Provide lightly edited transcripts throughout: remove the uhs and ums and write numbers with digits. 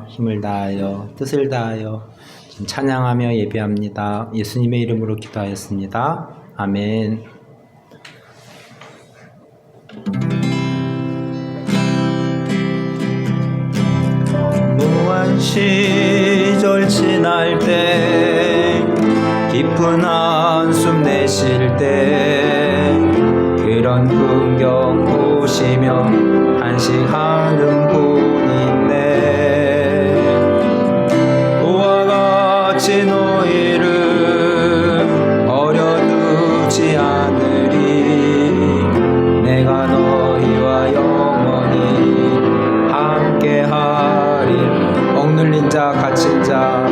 힘을 다하여 뜻을 다하여 찬양하며 예배합니다. 예수님의 이름으로 기도하였습니다. 아멘. 무한 시절 지날 때 깊은 한숨 내쉴 때 그런 풍경 보시며 안식하는 분인데 그와 같이 너희를 버려두지 않으리. 내가 너희와 영원히 함께하리. 억눌린 자 갇힌 자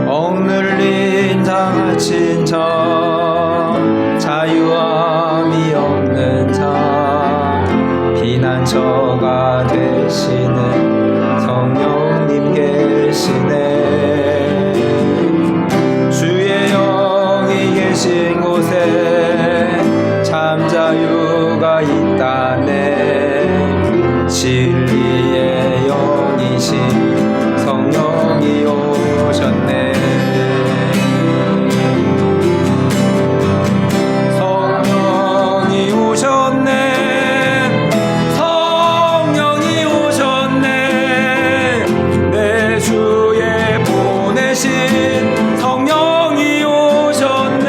억눌린 자 갇힌 자 자유함이 없는 자 피난처가 되시는 성령님 계시네. 주의 영이 계신 곳에 참 자유가 있다네. 진리의 영이신 성령이 오셨네. 성령이 오셨네. 성령이 오셨네. 내 주에 보내신 성령이 오셨네.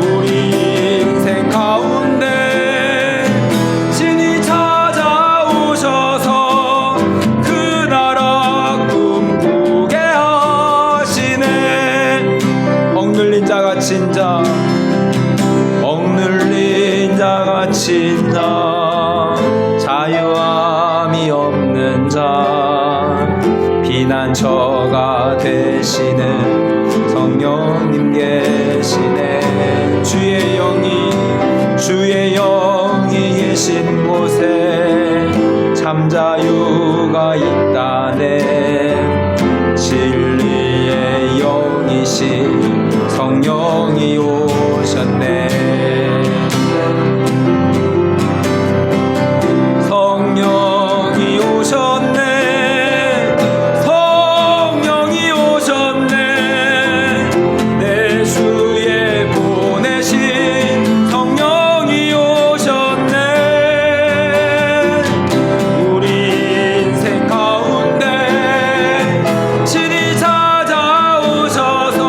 우리 인생 가운데 친히 찾아오셔서 그 나라 꿈꾸게 하시네. 억눌린 자 갇힌 자 억눌린 자 갇힌 자 자유함이 없는 자 피난처가 되시는 성령님 계시네. 주의 영이 계신 곳에 참 자유가 있다네. 진리의 영이신 성령이 오셨네. 성령이 오셨네. 성령이 오셨네. 내 주에 보내신 성령이 오셨네. 우리 인생 가운데 친히 찾아오셔서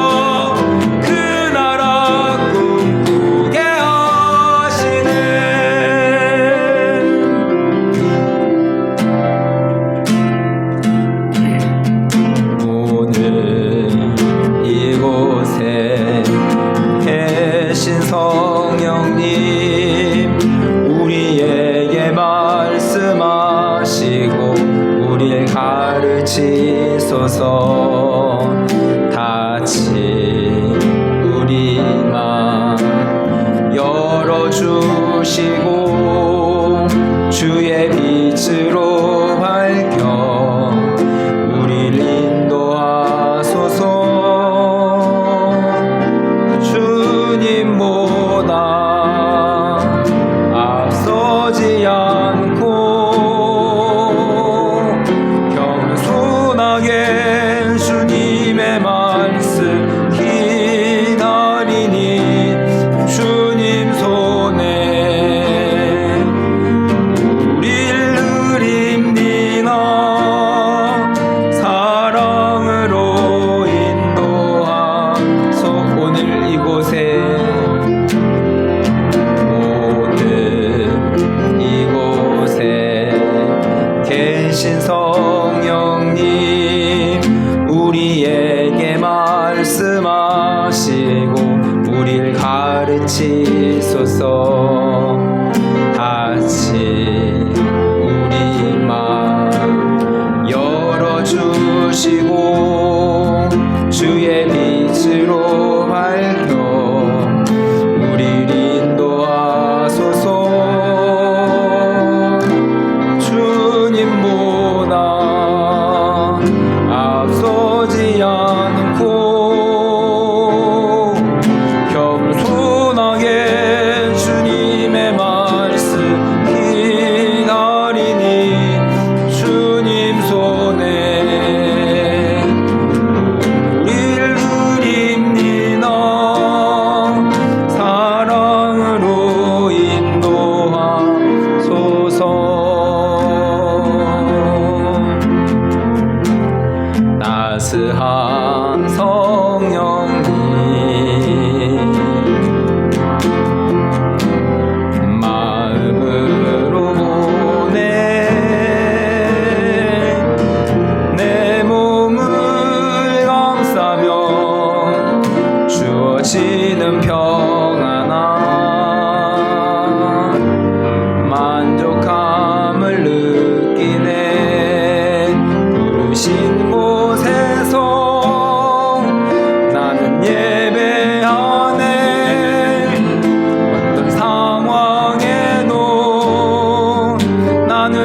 그 나라 꿈꾸게 하시네. 오늘 이곳에 계신 성령님 우리에게 말씀하시고 우리를 가르치소서. 같이 우리 맘 열어주시고 주의 빛으로 밝혀 우리를 인도하소서. 주님보다 앞서지 않고 겸손하게 주님의 말씀 기다리니 주님 손에 우릴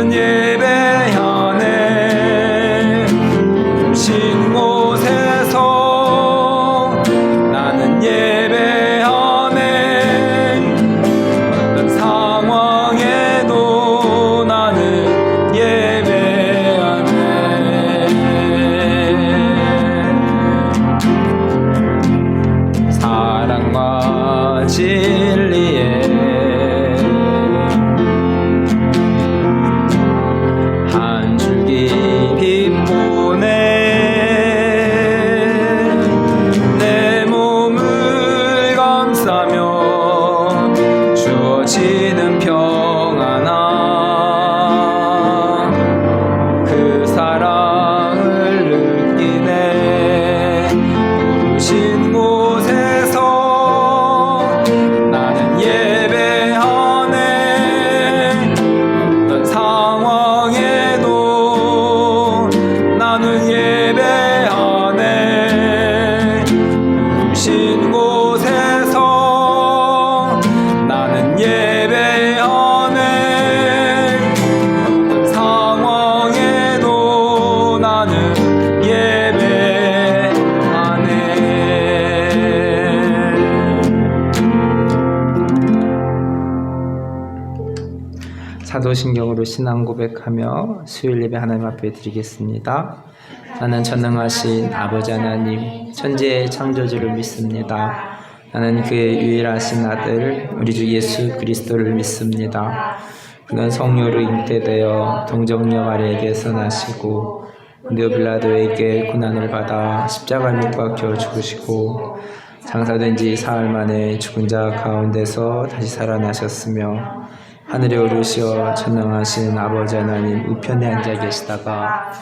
나는 예배하네. 부르신 곳에서 나는 예배하네. 어떤 상황에도 나는 예배하네. 사랑과 진리에 한 줄기 빛 보내 내 몸을 감싸며 주어지는 평안아 그 사랑을 느끼네. 부르신 곳에서 나는 예배하네. 어떤 상황에도 나는 예배하네. 부르신 곳에서 나는 예배하네. 어떤 상황에도 나는 사도신경으로 신앙 고백하며 수요일 예배 하나님 앞에 드리겠습니다. 나는 전능하신 아버지 하나님 천지의 창조주를 믿습니다. 나는 그의 유일하신 아들 우리 주 예수 그리스도를 믿습니다. 그는 성령으로 잉태되어 동정녀 마리아에게서 나시고 본디오 빌라도에게 고난을 받아 십자가에 못 박혀 죽으시고 장사된 지 사흘 만에 죽은 자 가운데서 다시 살아나셨으며 하늘에 오르시어 전능하신 아버지 하나님 우편에 앉아 계시다가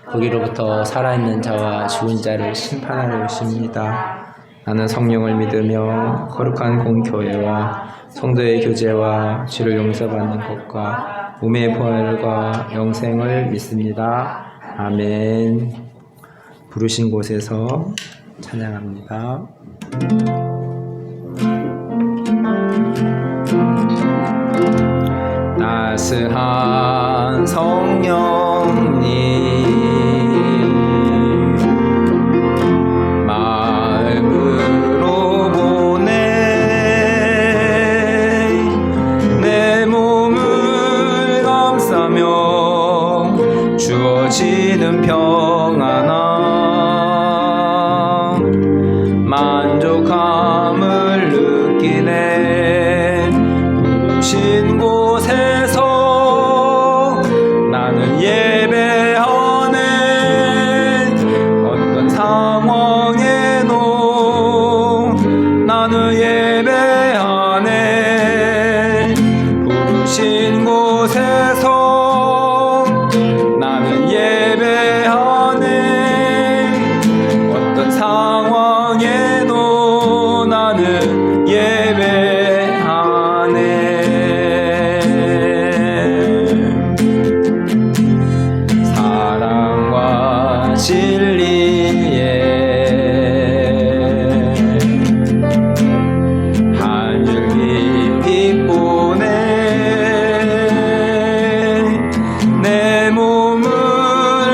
거기로부터 살아있는 자와 죽은 자를 심판하러 오십니다. 나는 성령을 믿으며 거룩한 공교회와 성도의 교제와 죄를 용서받는 것과 몸의 부활과 영생을 믿습니다. 아멘. 부르신 곳에서 찬양합니다. 따스한 성령님 마음으로 보내 내 몸을 감싸며 주어지는 평안함 만족함을 느끼네. 부르신 곳에서 나는 예배하네. 어떤 상황에도 나는 예배하네. 부르신 곳에서 나는 예배하네. 어떤 상황에도 나는 예배하네. 사랑과 진리에 한 줄기 빛 보내 내 몸을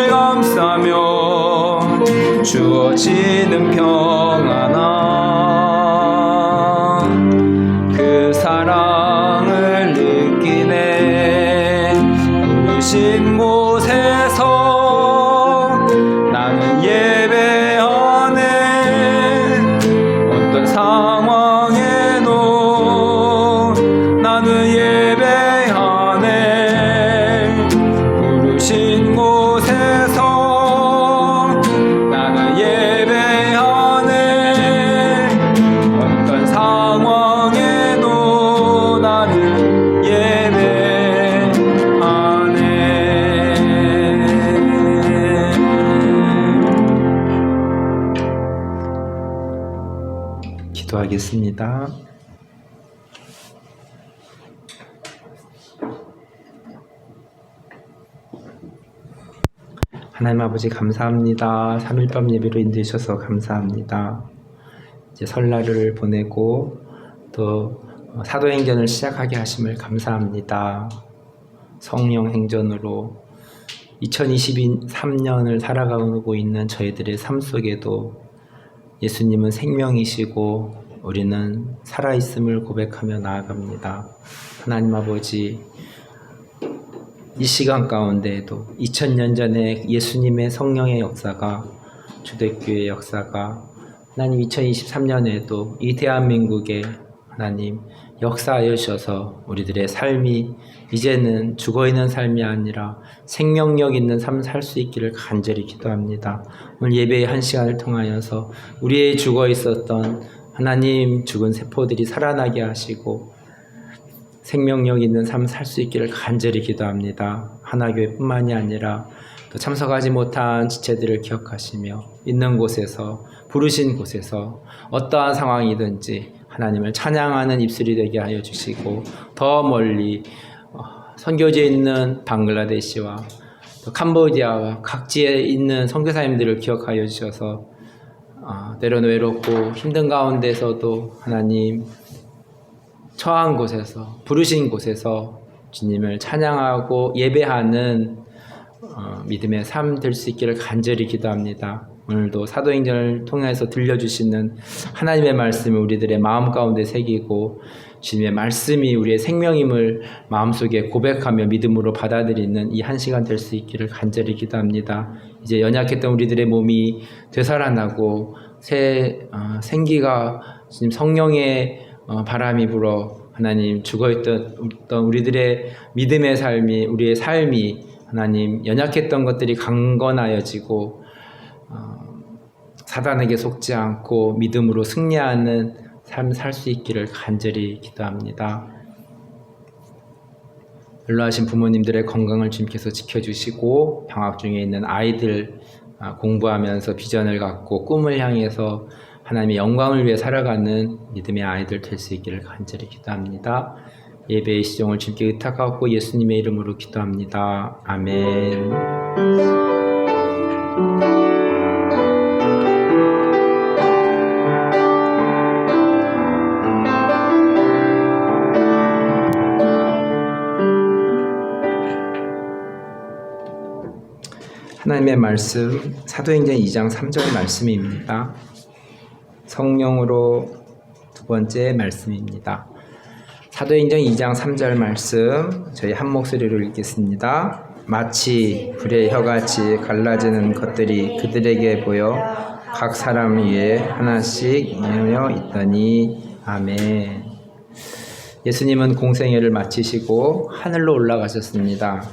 감싸며 주어지는 평안아 그 사랑을 느끼네. 부르신 곳에서 나는 예배하네. 어떤 상황에도 나는 예배하네. 부르신 곳에서 나는 예배하네. 어떤 상황에도 나는 예배하네. 기도하겠습니다. 하나님 아버지 감사합니다. 3일밤 예배로 인도해 주셔서 감사합니다. 이제 설날을 보내고 또 사도행전을 시작하게 하심을 감사합니다. 성령 행전으로 2023년을 살아가고 있는 저희들의 삶 속에도 예수님은 생명이시고 우리는 살아있음을 고백하며 나아갑니다. 하나님 아버지, 이 시간 가운데에도 2000년 전에 예수님의 성령의 역사가, 초대교회의 역사가 하나님 2023년에도 이 대한민국에 하나님 역사하여 주셔서 우리들의 삶이 이제는 죽어있는 삶이 아니라 생명력 있는 삶을 살 수 있기를 간절히 기도합니다. 오늘 예배의 한 시간을 통하여서 우리의 죽어있었던 하나님 죽은 세포들이 살아나게 하시고 생명력 있는 삶을 살 수 있기를 간절히 기도합니다. 하나교회뿐만이 아니라 또 참석하지 못한 지체들을 기억하시며 있는 곳에서, 부르신 곳에서 어떠한 상황이든지 하나님을 찬양하는 입술이 되게 하여 주시고, 더 멀리 선교지에 있는 방글라데시와 또 캄보디아와 각지에 있는 선교사님들을 기억하여 주셔서 때로는 외롭고 힘든 가운데서도 하나님 처한 곳에서, 부르신 곳에서 주님을 찬양하고 예배하는 믿음의 삶 될 수 있기를 간절히 기도합니다. 오늘도 사도행전을 통해서 들려주시는 하나님의 말씀을 우리들의 마음 가운데 새기고 주님의 말씀이 우리의 생명임을 마음속에 고백하며 믿음으로 받아들이는 이 한 시간 될 수 있기를 간절히 기도합니다. 이제 연약했던 우리들의 몸이 되살아나고 새 생기가 주님 성령의 바람이 불어 하나님 죽어있던 우리들의 믿음의 삶이, 우리의 삶이 하나님 연약했던 것들이 강건하여지고 사단에게 속지 않고 믿음으로 승리하는 삶을 살 수 있기를 간절히 기도합니다. 연로하신 부모님들의 건강을 주님께서 지켜주시고 방학 중에 있는 아이들 공부하면서 비전을 갖고 꿈을 향해서 하나님의 영광을 위해 살아가는 믿음의 아이들 될 수 있기를 간절히 기도합니다. 예배의 시종을 주님께 의탁하고 예수님의 이름으로 기도합니다. 아멘. 하나님의 말씀 사도행전 2장 3절 말씀입니다. 성령으로 두 번째 말씀입니다. 사도행전 2장 3절 말씀 저희 한 목소리로 읽겠습니다. 마치 불의 혀같이 갈라지는 것들이 그들에게 보여 각 사람 위에 하나씩 모여 있더니 아멘. 예수님은 공생애를 마치시고 하늘로 올라가셨습니다.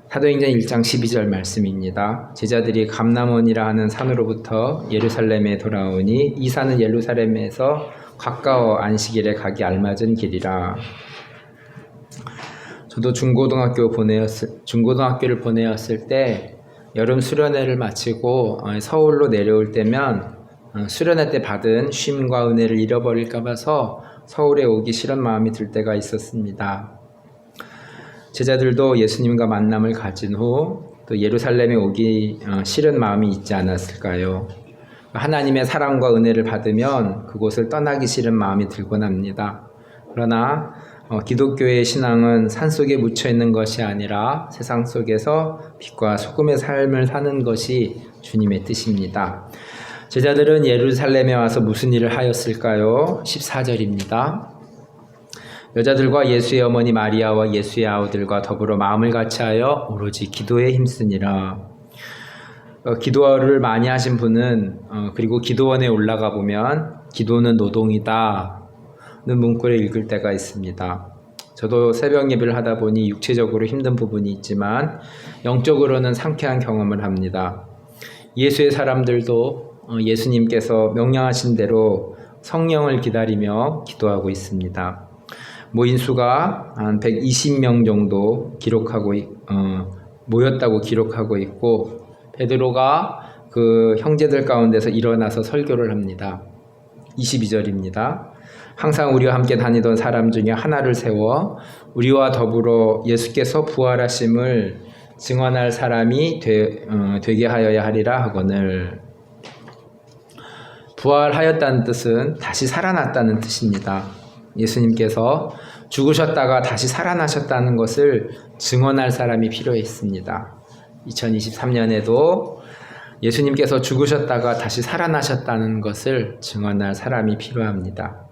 사도행전 1장 12절 말씀입니다. 제자들이 감람원이라 하는 산으로부터 예루살렘에 돌아오니 이 산은 예루살렘에서 가까워 안식일에 가기 알맞은 길이라. 저도 중고등학교를 보내었을 때 여름 수련회를 마치고 서울로 내려올 때면 수련회 때 받은 쉼과 은혜를 잃어버릴까 봐서 서울에 오기 싫은 마음이 들 때가 있었습니다. 제자들도 예수님과 만남을 가진 후 또 예루살렘에 오기 싫은 마음이 있지 않았을까요? 하나님의 사랑과 은혜를 받으면 그곳을 떠나기 싫은 마음이 들곤 합니다. 그러나 기독교의 신앙은 산속에 묻혀있는 것이 아니라 세상 속에서 빛과 소금의 삶을 사는 것이 주님의 뜻입니다. 제자들은 예루살렘에 와서 무슨 일을 하였을까요? 14절입니다. 여자들과 예수의 어머니 마리아와 예수의 아우들과 더불어 마음을 같이하여 오로지 기도에 힘쓰니라. 기도를 많이 하신 분은 그리고 기도원에 올라가 보면 기도는 노동이다 는 문구를 읽을 때가 있습니다. 저도 새벽 예배를 하다 보니 육체적으로 힘든 부분이 있지만 영적으로는 상쾌한 경험을 합니다. 예수의 사람들도 예수님께서 명령하신 대로 성령을 기다리며 기도하고 있습니다. 모인 수가 한 120명 정도 모였다고 기록하고 있고, 베드로가 그 형제들 가운데서 일어나서 설교를 합니다. 22절입니다. 항상 우리와 함께 다니던 사람 중에 하나를 세워 우리와 더불어 예수께서 부활하심을 증언할 사람이 되게 하여야 하리라 하거늘. 부활하였다는 뜻은 다시 살아났다는 뜻입니다. 예수님께서 죽으셨다가 다시 살아나셨다는 것을 증언할 사람이 필요했습니다. 2023년에도 예수님께서 죽으셨다가 다시 살아나셨다는 것을 증언할 사람이 필요합니다.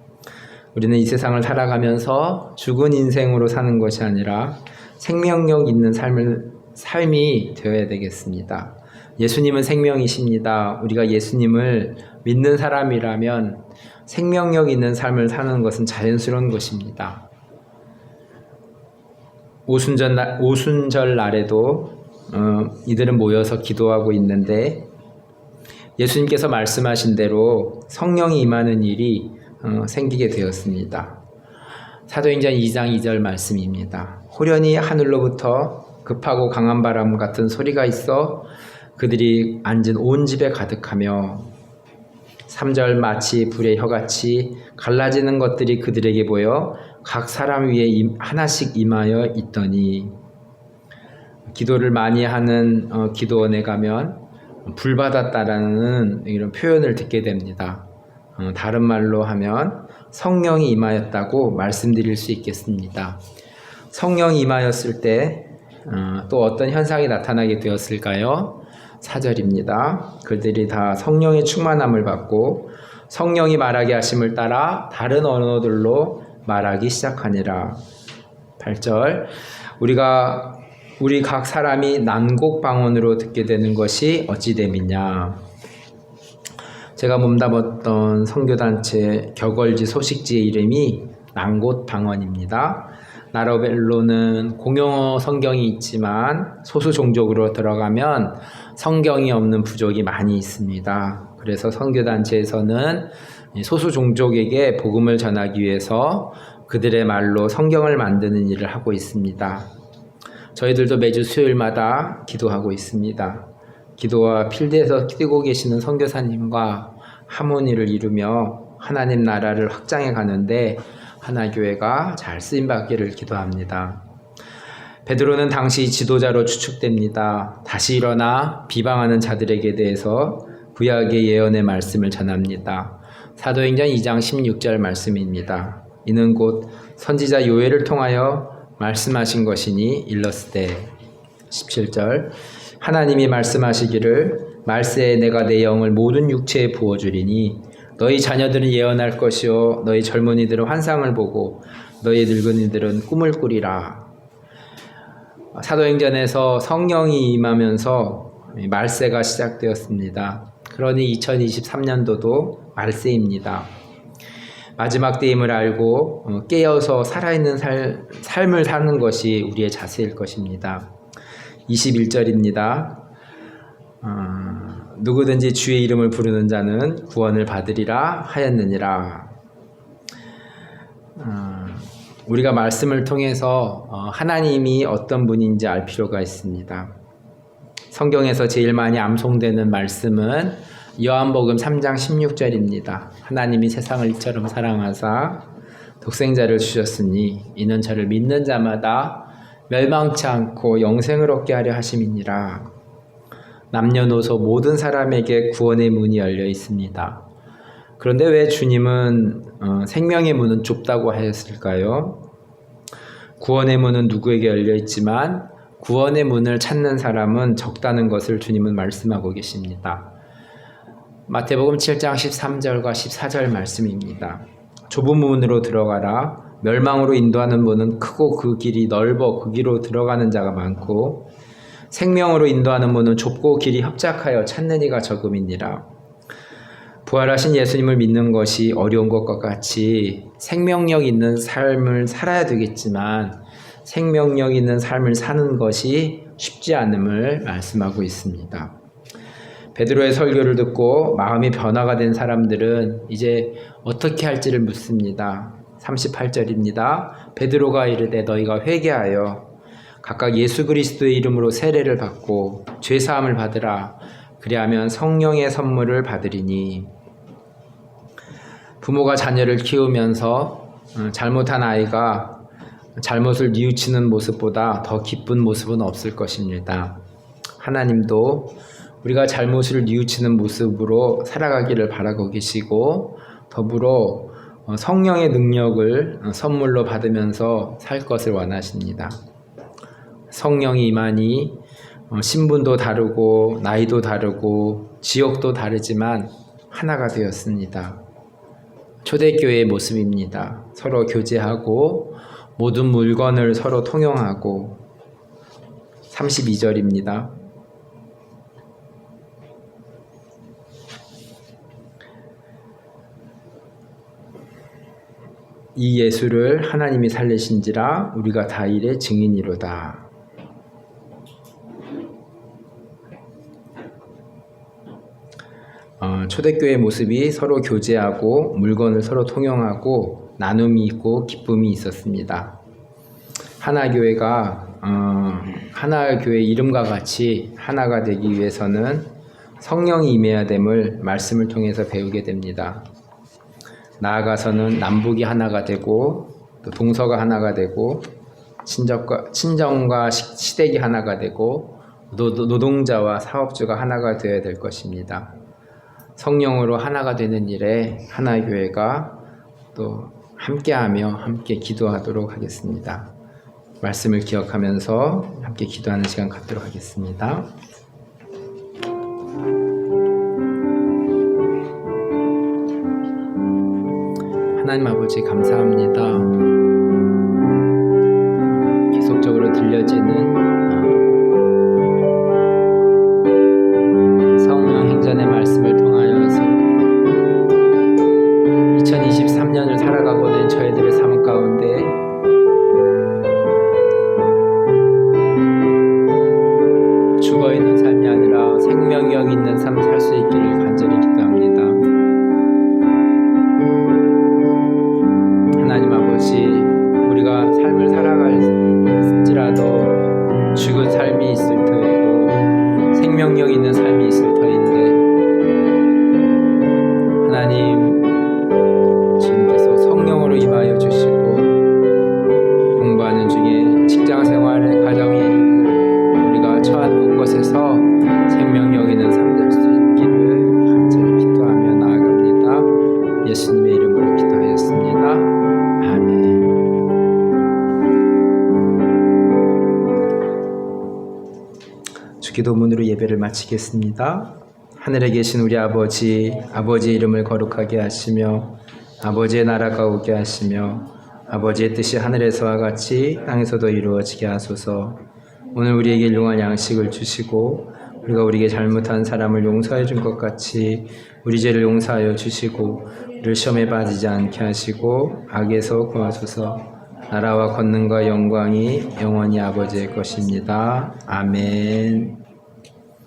우리는 이 세상을 살아가면서 죽은 인생으로 사는 것이 아니라 생명력 있는 삶이 되어야 되겠습니다. 예수님은 생명이십니다. 우리가 예수님을 믿는 사람이라면 생명력 있는 삶을 사는 것은 자연스러운 것입니다. 오순절 날에도 이들은 모여서 기도하고 있는데 예수님께서 말씀하신 대로 성령이 임하는 일이 생기게 되었습니다. 사도행전 2장 2절 말씀입니다. 호련히 하늘로부터 급하고 강한 바람 같은 소리가 있어 그들이 앉은 온 집에 가득하며 3절 마치 불의 혀같이 갈라지는 것들이 그들에게 보여 각 사람 위에 하나씩 임하여 있더니 기도를 많이 하는 기도원에 가면 불 받았다라는 이런 표현을 듣게 됩니다. 다른 말로 하면 성령이 임하였다고 말씀드릴 수 있겠습니다. 성령이 임하였을 때 또 어떤 현상이 나타나게 되었을까요? 4절입니다. 그들이 다 성령의 충만함을 받고 성령이 말하게 하심을 따라 다른 언어들로 말하기 시작하니라. 8절 우리 각 사람이 난곡 방언으로 듣게 되는 것이 어찌 됨이냐. 제가 몸담았던 선교단체 격월지 소식지의 이름이 난곳 방언입니다. 나라별로는 공용어 성경이 있지만 소수 종족으로 들어가면 성경이 없는 부족이 많이 있습니다. 그래서 선교단체에서는 소수 종족에게 복음을 전하기 위해서 그들의 말로 성경을 만드는 일을 하고 있습니다. 저희들도 매주 수요일마다 기도하고 있습니다. 기도와 필드에서 뛰고 계시는 선교사님과 하모니를 이루며 하나님 나라를 확장해 가는데 하나교회가 잘 쓰임받기를 기도합니다. 베드로는 당시 지도자로 추측됩니다. 다시 일어나 비방하는 자들에게 대해서 구약의 예언의 말씀을 전합니다. 사도행전 2장 16절 말씀입니다. 이는 곧 선지자 요엘을 통하여 말씀하신 것이니 일렀으되. 17절 하나님이 말씀하시기를 말세에 내가 내 영을 모든 육체에 부어주리니 너희 자녀들은 예언할 것이요 너희 젊은이들은 환상을 보고 너희 늙은이들은 꿈을 꾸리라. 사도행전에서 성령이 임하면서 말세가 시작되었습니다. 그러니 2023년도도 말세입니다. 마지막 때임을 알고 깨어서 살아있는 삶을 사는 것이 우리의 자세일 것입니다. 21절입니다. 누구든지 주의 이름을 부르는 자는 구원을 받으리라 하였느니라. 우리가 말씀을 통해서 하나님이 어떤 분인지 알 필요가 있습니다. 성경에서 제일 많이 암송되는 말씀은 요한복음 3장 16절입니다. 하나님이 세상을 이처럼 사랑하사 독생자를 주셨으니 이는 저를 믿는 자마다 멸망치 않고 영생을 얻게 하려 하심이니라. 남녀노소 모든 사람에게 구원의 문이 열려 있습니다. 그런데 왜 주님은 생명의 문은 좁다고 하였을까요? 구원의 문은 누구에게 열려 있지만 구원의 문을 찾는 사람은 적다는 것을 주님은 말씀하고 계십니다. 마태복음 7장 13절과 14절 말씀입니다. 좁은 문으로 들어가라. 멸망으로 인도하는 문은 크고 그 길이 넓어 그 길로 들어가는 자가 많고 생명으로 인도하는 문은 좁고 길이 협착하여 찾는 이가 적음이니라. 부활하신 예수님을 믿는 것이 어려운 것과 같이 생명력 있는 삶을 살아야 되겠지만 생명력 있는 삶을 사는 것이 쉽지 않음을 말씀하고 있습니다. 베드로의 설교를 듣고 마음이 변화가 된 사람들은 이제 어떻게 할지를 묻습니다. 38절입니다. 베드로가 이르되 너희가 회개하여 각각 예수 그리스도의 이름으로 세례를 받고 죄사함을 받으라. 그리하면 성령의 선물을 받으리니. 부모가 자녀를 키우면서 잘못한 아이가 잘못을 뉘우치는 모습보다 더 기쁜 모습은 없을 것입니다. 하나님도 우리가 잘못을 뉘우치는 모습으로 살아가기를 바라고 계시고 더불어 성령의 능력을 선물로 받으면서 살 것을 원하십니다. 성령이 임하니 신분도 다르고 나이도 다르고 지역도 다르지만 하나가 되었습니다. 초대교회의 모습입니다. 서로 교제하고 모든 물건을 서로 통용하고 32절입니다. 이 예수를 하나님이 살리신지라 우리가 다 일의 증인이로다. 초대교회의 모습이 서로 교제하고 물건을 서로 통용하고 나눔이 있고 기쁨이 있었습니다. 하나교회가 하나교회 이름과 같이 하나가 되기 위해서는 성령이 임해야 됨을 말씀을 통해서 배우게 됩니다. 나아가서는 남북이 하나가 되고 또 동서가 하나가 되고 친정과 시댁이 하나가 되고 노동자와 사업주가 하나가 되어야 될 것입니다. 성령으로 하나가 되는 일에 하나교회가 또 함께하며 함께 기도하도록 하겠습니다. 말씀을 기억하면서 함께 기도하는 시간 갖도록 하겠습니다. 하나님 아버지 감사합니다. 계속적으로 들려지는 성령 행전의 말씀을 통하여서 2023년을 살아가고 있는 저희들의 삶 가운데 죽어있는 삶이 아니라 생명력 있는 삶 살 수 있기를 간절히 기도합니다. 하나님 아버지, 우리가 삶을 살아갈지라도 죽은 삶이 있을 터이고 생명력 있는 삶이 있을 터인데 하나님 주님께서 성령으로 임하여 주시고 공부하는 중에 직장생활에 가정의 일들 우리가 처한 곳곳에서 생명력 있는 삶 될 수 있기를 간절히 기도하며 나아갑니다. 예수님의 이름으로 기도하였습니다. 아멘. 주기도문으로 예배를 마치겠습니다. 하늘에 계신 우리 아버지, 아버지의 이름을 거룩하게 하시며 아버지의 나라가 오게 하시며 아버지의 뜻이 하늘에서와 같이 땅에서도 이루어지게 하소서. 오늘 우리에게 일용할 양식을 주시고 우리가 우리에게 잘못한 사람을 용서해 준 것 같이 우리 죄를 용서하여 주시고 우리를 시험에 빠지지 않게 하시고 악에서 구하소서. 나라와 권능과 영광이 영원히 아버지의 것입니다. 아멘.